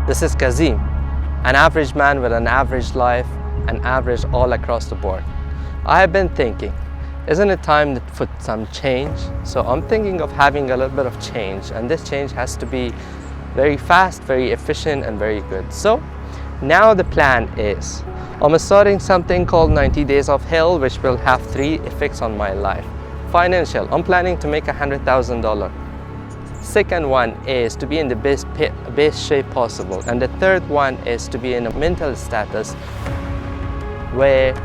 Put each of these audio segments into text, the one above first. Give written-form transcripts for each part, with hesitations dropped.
This is Kazim, an average man with an average life, an average all across the board. I have been thinking, isn't it time for some change? So I'm thinking of having a little bit of change, and this change has to be very fast, very efficient, and very good. So now the plan is, I'm starting something called 90 Days of Hell, which will have 3 effects on my life. Financial, I'm planning to make $100,000. Second one is to be in the best shape possible. And the third one is to be in a mental status where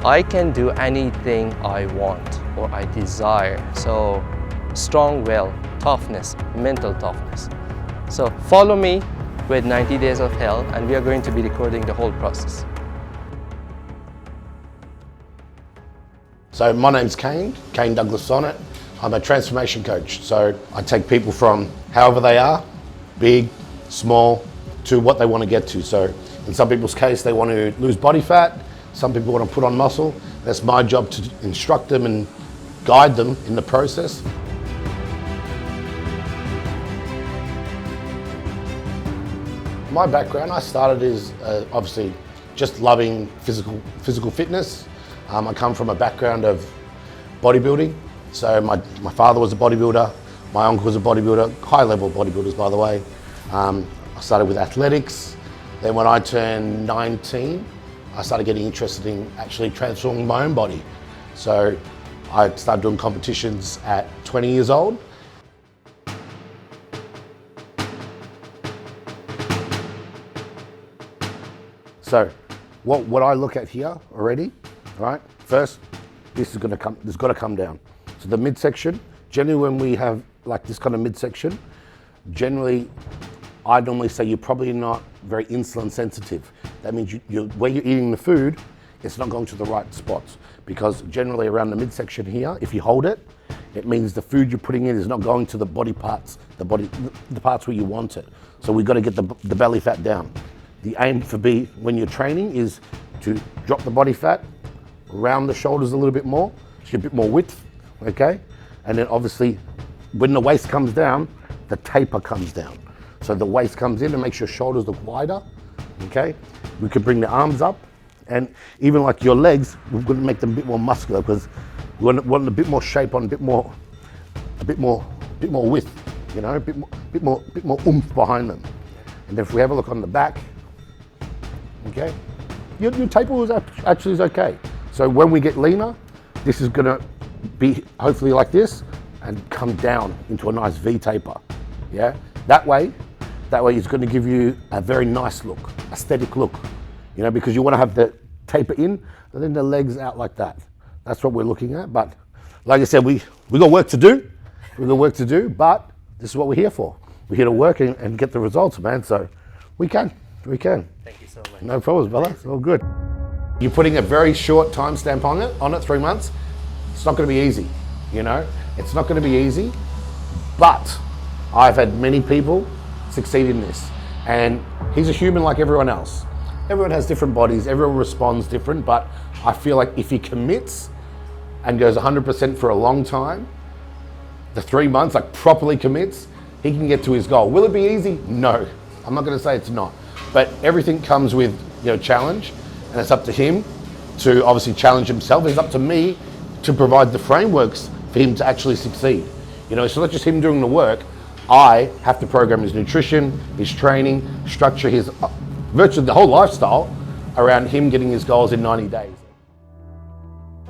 I can do anything I want or I desire. So strong will, toughness, mental toughness. So follow me with 90 Days of Hell, and we are going to be recording the whole process. So my name's Kane Douglas Sonnet. I'm a transformation coach. So I take people from however they are, big, small, to what they want to get to. So in some people's case, they want to lose body fat. Some people want to put on muscle. That's my job to instruct them and guide them in the process. My background, I started as obviously just loving physical fitness. I come from a background of bodybuilding. So my father was a bodybuilder, my uncle was a bodybuilder, high level bodybuilders by the way. I started with athletics. Then when I turned 19, I started getting interested in actually transforming my own body. So I started doing competitions at 20 years old. So what I look at here already, right? First, this has got to come down. So the midsection, generally when we have like this kind of midsection, generally I normally say you're probably not very insulin sensitive. That means where you're eating the food, it's not going to the right spots, because generally around the midsection here, if you hold it, it means the food you're putting in is not going to the body parts, the parts where you want it. So we've got to get the belly fat down. The aim when you're training is to drop the body fat, round the shoulders a little bit more, so you get a bit more width, okay? And then obviously, when the waist comes down, the taper comes down. So the waist comes in and makes your shoulders look wider, okay? We can bring the arms up, and even like your legs, we're gonna make them a bit more muscular, because we want a bit more shape on, a bit more width, you know, a bit more oomph behind them. And then if we have a look on the back, okay, your taper is actually okay. So when we get leaner, this is gonna be hopefully like this and come down into a nice V taper, yeah? That way it's gonna give you a very nice look, aesthetic look, you know, because you wanna have the taper in and then the legs out like that. That's what we're looking at, but like I said, we got work to do. But this is what we're here for. We're here to work and get the results, man, so we can. Thank you so much. No problems, brother, it's all good. You're putting a very short timestamp on it, 3 months. It's not gonna be easy, you know? It's not gonna be easy, but I've had many people succeed in this. And he's a human like everyone else. Everyone has different bodies, everyone responds different, but I feel like if he commits and goes 100% for a long time, the 3 months, like properly commits, he can get to his goal. Will it be easy? No, I'm not gonna say it's not. But everything comes with, you know, challenge, and it's up to him to obviously challenge himself. It's up to me to provide the frameworks for him to actually succeed. You know, it's not just him doing the work. I have to program his nutrition, his training, structure his virtually the whole lifestyle around him getting his goals in 90 days.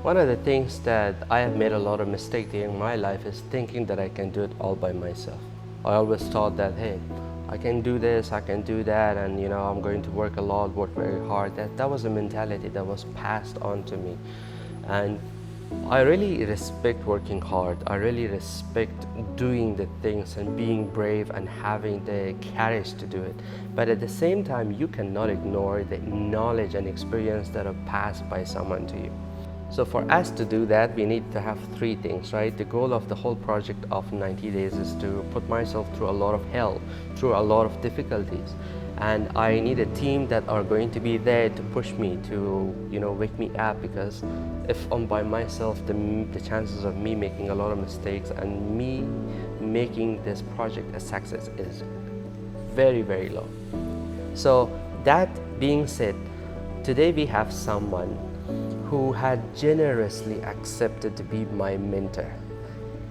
One of the things that I have made a lot of mistakes in my life is thinking that I can do it all by myself. I always thought that, hey, I can do this, I can do that, and you know, I'm going to work a lot, work very hard. That was a mentality that was passed on to me. And I really respect working hard. I really respect doing the things and being brave and having the courage to do it. But at the same time, you cannot ignore the knowledge and experience that are passed by someone to you. So for us to do that, we need to have 3 things, right? The goal of the whole project of 90 days is to put myself through a lot of hell, through a lot of difficulties. And I need a team that are going to be there to push me, to, you know, wake me up, because if I'm by myself, the chances of me making a lot of mistakes and me making this project a success is very, very low. So that being said, today we have someone who had generously accepted to be my mentor.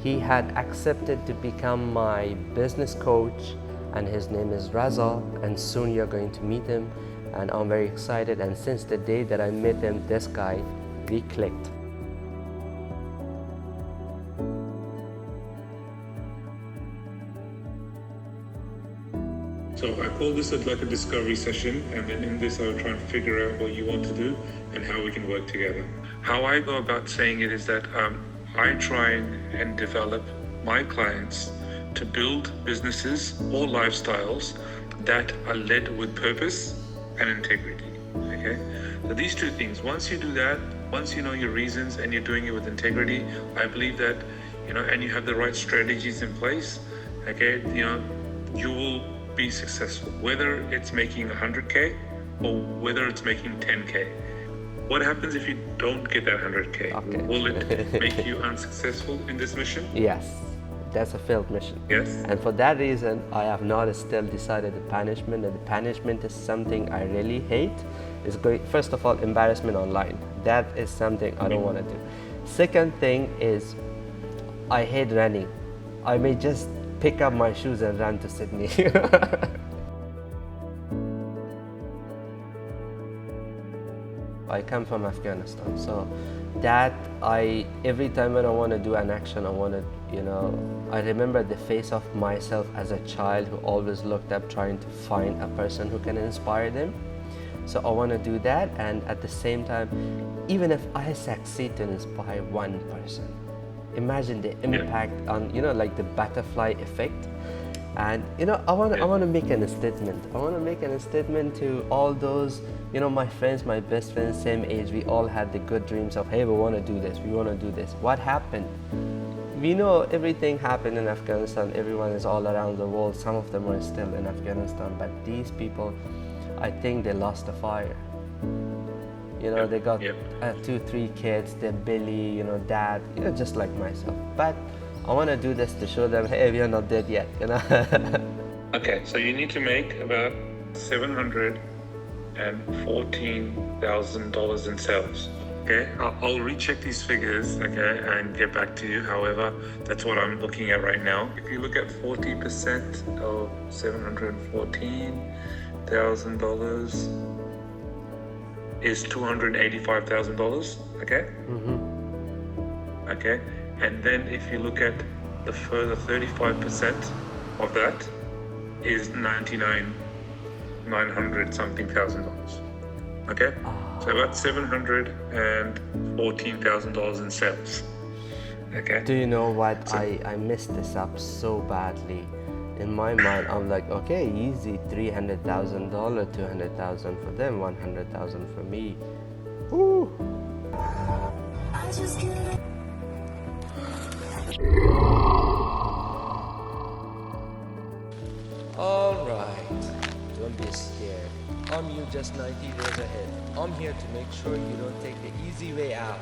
He had accepted to become my business coach, and his name is Raza, and soon you're going to meet him, and I'm very excited. And since the day that I met him, this guy, we clicked. So I call this like a discovery session, and then in this I'll try and figure out what you want to do and how we can work together. How I go about saying it is that I try and develop my clients to build businesses or lifestyles that are led with purpose and integrity. Okay, so these two things, once you do that, once you know your reasons and you're doing it with integrity, I believe that, and you have the right strategies in place, okay, you will be successful, whether it's making 100K or whether it's making 10K. What happens if you don't get that 100K? Okay. Will it make you unsuccessful in this mission? Yes, that's a failed mission. Yes. And for that reason, I have not still decided the punishment, and the punishment is something I really hate. Is going, first of all, embarrassment online. That is something I don't want to do. Second thing is, I hate running. I may just pick up my shoes and run to Sydney. I come from Afghanistan, so that every time when I want to do an action, I want to, I remember the face of myself as a child who always looked up trying to find a person who can inspire them. So I want to do that, and at the same time, even if I succeed to inspire one person, imagine the impact on, like the butterfly effect. And I want to make a statement. I want to make a statement to all those, my friends, my best friends, same age. We all had the good dreams of, hey, we want to do this, we want to do this. What happened? We know everything happened in Afghanistan. Everyone is all around the world. Some of them are still in Afghanistan, but these people, I think they lost the fire. They got 2-3 kids, they're Billy, dad, just like myself. But I want to do this to show them, hey, we are not dead yet, Okay, so you need to make about $714,000 in sales. Okay, I'll recheck these figures, okay, and get back to you. However, that's what I'm looking at right now. If you look at 40% of $714,000 is $285,000, okay? Mm-hmm. Okay, and then if you look at the further 35% of that is $900 something thousand. Okay, so about $714,000 in sales. Okay. Do you know what? So, I messed this up so badly. In my mind, I'm like, okay, easy, $300,000, $200,000 for them, $100,000 for me. Woo! All right, don't be scared. I'm you just 90 days ahead. I'm here to make sure you don't take the easy way out.